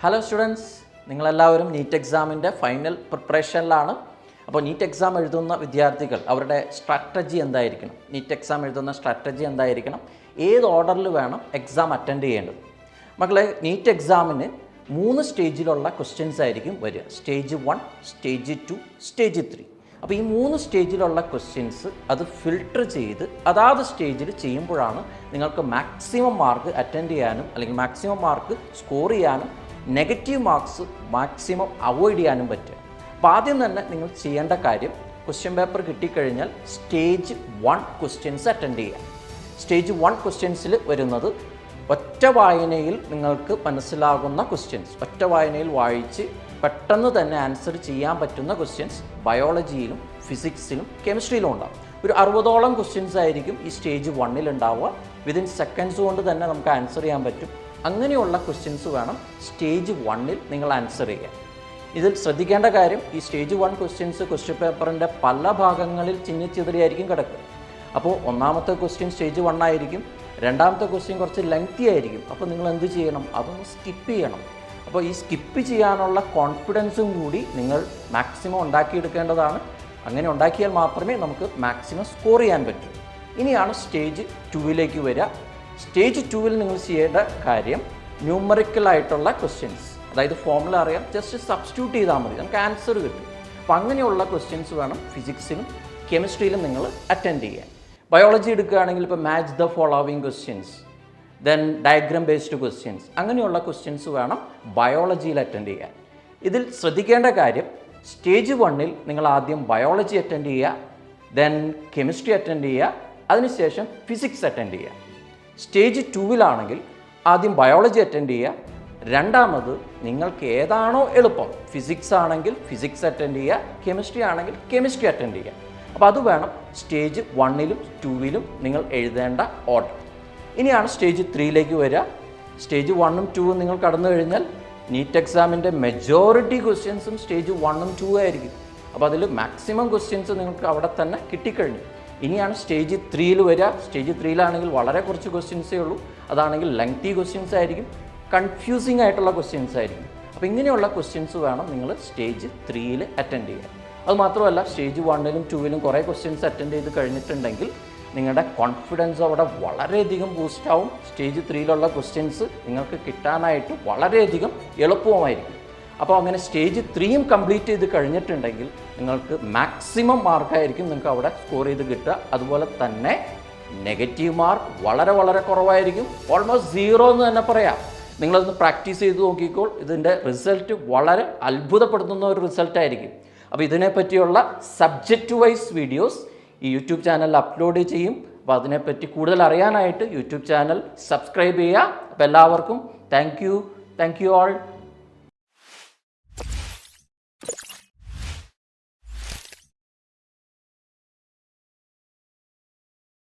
Hello students, നിങ്ങളെല്ലാവരും NEET എക്സാമിൻ്റെ final പ്രിപ്പറേഷനിലാണ്. അപ്പോൾ നീറ്റ് എക്സാം എഴുതുന്ന വിദ്യാർത്ഥികൾ അവരുടെ സ്ട്രാറ്റജി എന്തായിരിക്കണം, നീറ്റ് എക്സാം എഴുതുന്ന സ്ട്രാറ്റജി എന്തായിരിക്കണം, ഏത് ഓർഡറിൽ വേണം എക്സാം അറ്റൻഡ് ചെയ്യേണ്ടത്? മക്കളെ, നീറ്റ് എക്സാമിന് 3 സ്റ്റേജിലുള്ള ക്വസ്റ്റ്യൻസ് ആയിരിക്കും വരിക. Stage 1, stage 2, stage 3. അപ്പോൾ ഈ 3 സ്റ്റേജിലുള്ള ക്വസ്റ്റ്യൻസ് അത് ഫിൽട്ടർ ചെയ്ത് അതാത് സ്റ്റേജിൽ ചെയ്യുമ്പോഴാണ് നിങ്ങൾക്ക് മാക്സിമം മാർക്ക് അറ്റൻഡ് ചെയ്യാനും അല്ലെങ്കിൽ മാക്സിമം മാർക്ക് സ്കോർ ചെയ്യാനും നെഗറ്റീവ് മാർക്സ് മാക്സിമം അവോയ്ഡ് ചെയ്യാനും പറ്റുക. അപ്പോൾ ആദ്യം തന്നെ നിങ്ങൾ ചെയ്യേണ്ട കാര്യം, ക്വസ്റ്റ്യൻ പേപ്പർ കിട്ടിക്കഴിഞ്ഞാൽ സ്റ്റേജ് 1 ക്വസ്റ്റ്യൻസ് അറ്റൻഡ് ചെയ്യുക. സ്റ്റേജ് 1 ക്വസ്റ്റ്യൻസിൽ വരുന്നത് ഒറ്റ വായനയിൽ നിങ്ങൾക്ക് മനസ്സിലാകുന്ന ക്വസ്റ്റ്യൻസ്, ഒറ്റ വായനയിൽ വായിച്ച് പെട്ടെന്ന് തന്നെ ആൻസർ ചെയ്യാൻ പറ്റുന്ന ക്വസ്റ്റ്യൻസ് ബയോളജിയിലും ഫിസിക്സിലും കെമിസ്ട്രിയിലും ഉണ്ടാകും. ഒരു 60ഓളം ക്വസ്റ്റ്യൻസ് ആയിരിക്കും ഈ സ്റ്റേജ് 1 ഉണ്ടാവുക. വിതിൻ സെക്കൻഡ്സ് കൊണ്ട് തന്നെ നമുക്ക് ആൻസർ ചെയ്യാൻ പറ്റും. അങ്ങനെയുള്ള ക്വസ്റ്റ്യൻസ് വേണം സ്റ്റേജ് 1 നിങ്ങൾ ആൻസർ ചെയ്യാൻ. ഇതിൽ ശ്രദ്ധിക്കേണ്ട കാര്യം, ഈ സ്റ്റേജ് 1 ക്വസ്റ്റ്യൻസ് ക്വസ്റ്റ്യൻ പേപ്പറിൻ്റെ പല ഭാഗങ്ങളിൽ ചിന്നിച്ചിതറിയായിരിക്കും കിടക്കുക. അപ്പോൾ ഒന്നാമത്തെ ക്വസ്റ്റ്യൻ സ്റ്റേജ് 1 ആയിരിക്കും, രണ്ടാമത്തെ ക്വസ്റ്റ്യൻ കുറച്ച് ലെങ്തി ആയിരിക്കും. അപ്പോൾ നിങ്ങൾ എന്ത് ചെയ്യണം? അതൊന്ന് സ്കിപ്പ് ചെയ്യണം. അപ്പോൾ ഈ സ്കിപ്പ് ചെയ്യാനുള്ള കോൺഫിഡൻസും കൂടി നിങ്ങൾ മാക്സിമം ഉണ്ടാക്കിയെടുക്കേണ്ടതാണ്. അങ്ങനെ ഉണ്ടാക്കിയാൽ മാത്രമേ നമുക്ക് മാക്സിമം സ്കോർ ചെയ്യാൻ പറ്റൂ. ഇനിയാണ് സ്റ്റേജ് 2 വരിക. സ്റ്റേജ് 2 നിങ്ങൾ ചെയ്യേണ്ട കാര്യം ന്യൂമറിക്കലായിട്ടുള്ള ക്വസ്റ്റ്യൻസ്, അതായത് ഫോർമുല അറിയാം, ജസ്റ്റ് സബ്സ്റ്റിറ്റ്യൂട്ട് ചെയ്താൽ മതി, നമുക്ക് ആൻസർ കിട്ടും. അപ്പോൾ അങ്ങനെയുള്ള ക്വസ്റ്റ്യൻസ് വേണം ഫിസിക്സിലും കെമിസ്ട്രിയിലും നിങ്ങൾ അറ്റൻഡ് ചെയ്യാൻ. ബയോളജി എടുക്കുകയാണെങ്കിൽ ഇപ്പോൾ match the following questions, then diagram based questions, അങ്ങനെയുള്ള ക്വസ്റ്റ്യൻസ് വേണം ബയോളജിയിൽ അറ്റൻഡ് ചെയ്യാൻ. ഇതിൽ ശ്രദ്ധിക്കേണ്ട കാര്യം, സ്റ്റേജ് 1 നിങ്ങൾ ആദ്യം ബയോളജി അറ്റൻഡ് ചെയ്യുക, ദെൻ കെമിസ്ട്രി അറ്റൻഡ് ചെയ്യുക, അതിനുശേഷം ഫിസിക്സ് അറ്റൻഡ് ചെയ്യുക. സ്റ്റേജ് 2 ആദ്യം ബയോളജി അറ്റൻഡ് ചെയ്യുക, രണ്ടാമത് നിങ്ങൾക്ക് ഏതാണോ എളുപ്പം, ഫിസിക്സ് ആണെങ്കിൽ ഫിസിക്സ് അറ്റൻഡ് ചെയ്യുക, കെമിസ്ട്രി ആണെങ്കിൽ കെമിസ്ട്രി അറ്റൻഡ് ചെയ്യുക. അപ്പോൾ അത് വേണം സ്റ്റേജ് 1 2 നിങ്ങൾ എഴുതേണ്ട ഓർഡർ. ഇനിയാണ് സ്റ്റേജ് 3 വരിക. സ്റ്റേജ് 1 2 നിങ്ങൾ കടന്നു കഴിഞ്ഞാൽ നീറ്റ് എക്സാമിൻ്റെ മെജോറിറ്റി ക്വസ്റ്റ്യൻസും സ്റ്റേജ് 1 2 ആയിരിക്കും. അപ്പോൾ അതിൽ മാക്സിമം ക്വസ്റ്റ്യൻസ് നിങ്ങൾക്ക് അവിടെ തന്നെ കിട്ടിക്കഴിഞ്ഞു. ഇനിയാണ് സ്റ്റേജ് 3 വരിക. സ്റ്റേജ് 3 വളരെ കുറച്ച് ക്വസ്റ്റ്യൻസേ ഉള്ളൂ. അതാണെങ്കിൽ ലെങ്തി ക്വസ്റ്റ്യൻസ് ആയിരിക്കും, കൺഫ്യൂസിങ് ആയിട്ടുള്ള ക്വസ്റ്റ്യൻസ് ആയിരിക്കും. അപ്പോൾ ഇങ്ങനെയുള്ള ക്വസ്റ്റ്യൻസ് വേണം നിങ്ങൾ സ്റ്റേജ് 3 അറ്റൻഡ് ചെയ്യാൻ. അതുമാത്രമല്ല, സ്റ്റേജ് 1 2 കുറേ ക്വസ്റ്റ്യൻസ് അറ്റൻഡ് ചെയ്ത് കഴിഞ്ഞിട്ടുണ്ടെങ്കിൽ നിങ്ങളുടെ കോൺഫിഡൻസ് അവിടെ വളരെയധികം ബൂസ്റ്റ് ആവും. സ്റ്റേജ് 3 ക്വസ്റ്റ്യൻസ് നിങ്ങൾക്ക് കിട്ടാനായിട്ട് വളരെയധികം എളുപ്പമായിരിക്കും. അപ്പോൾ അങ്ങനെ സ്റ്റേജ് 3 കംപ്ലീറ്റ് ചെയ്ത് കഴിഞ്ഞിട്ടുണ്ടെങ്കിൽ നിങ്ങൾക്ക് മാക്സിമം മാർക്കായിരിക്കും നിങ്ങൾക്ക് അവിടെ സ്കോർ ചെയ്ത് കിട്ടുക. അതുപോലെ തന്നെ നെഗറ്റീവ് മാർക്ക് വളരെ കുറവായിരിക്കും, ഓൾമോസ്റ്റ് 0 എന്ന് തന്നെ പറയാം. നിങ്ങളതൊന്ന് പ്രാക്ടീസ് ചെയ്ത് നോക്കിക്കോൾ. ഇതിൻ്റെ റിസൾട്ട് വളരെ അത്ഭുതപ്പെടുത്തുന്ന ഒരു റിസൾട്ടായിരിക്കും. അപ്പോൾ ഇതിനെപ്പറ്റിയുള്ള സബ്ജക്റ്റ് വൈസ് വീഡിയോസ് ഈ യൂട്യൂബ് ചാനലിൽ അപ്ലോഡ് ചെയ്യും. അപ്പോൾ അതിനെപ്പറ്റി കൂടുതൽ അറിയാനായിട്ട് യൂട്യൂബ് ചാനൽ സബ്സ്ക്രൈബ് ചെയ്യുക. അപ്പോൾ എല്ലാവർക്കും താങ്ക് യു ഓൾ.